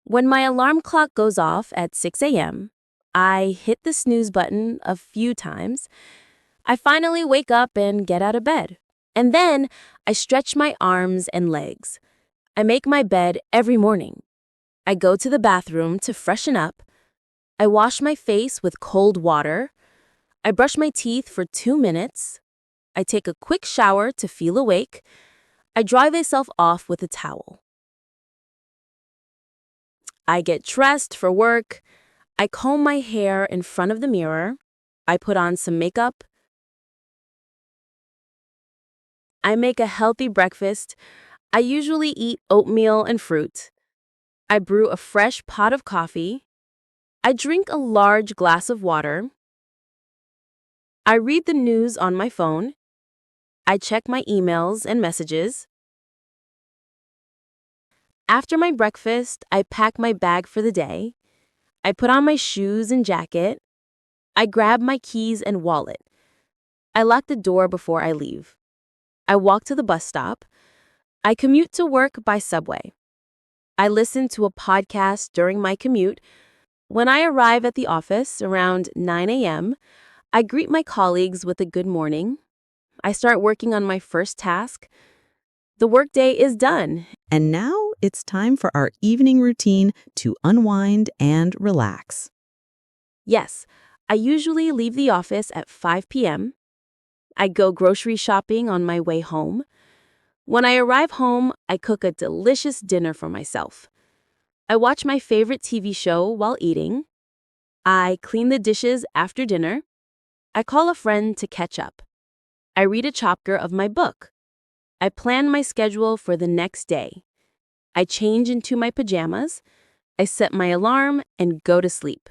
When my alarm clock goes off at 6 a.m., I hit the snooze button a few times. I finally wake up and get out of bed. And then I stretch my arms and legs. I make my bed every morning. I go to the bathroom to freshen up. I wash my face with cold water. I brush my teeth for 2 minutes. I take a quick shower to feel awake. I dry myself off with a towel. I get dressed for work. I comb my hair in front of the mirror. I put on some makeup. I make a healthy breakfast. I usually eat oatmeal and fruit. I brew a fresh pot of coffee. I drink a large glass of water. I read the news on my phone. I check my emails and messages. After my breakfast, I pack my bag for the day. I put on my shoes and jacket. I grab my keys and wallet. I lock the door before I leave. I walk to the bus stop. I commute to work by subway. I listen to a podcast during my commute. When I arrive at the office around 9 a.m., I greet my colleagues with a good morning. I start working on my first task. The workday is done. And now it's time for our evening routine to unwind and relax. Yes, I usually leave the office at 5 p.m. I go grocery shopping on my way home. When I arrive home, I cook a delicious dinner for myself. I watch my favorite TV show while eating. I clean the dishes after dinner. I call a friend to catch up. I read a chapter of my book. I plan my schedule for the next day. I change into my pajamas. I set my alarm and go to sleep.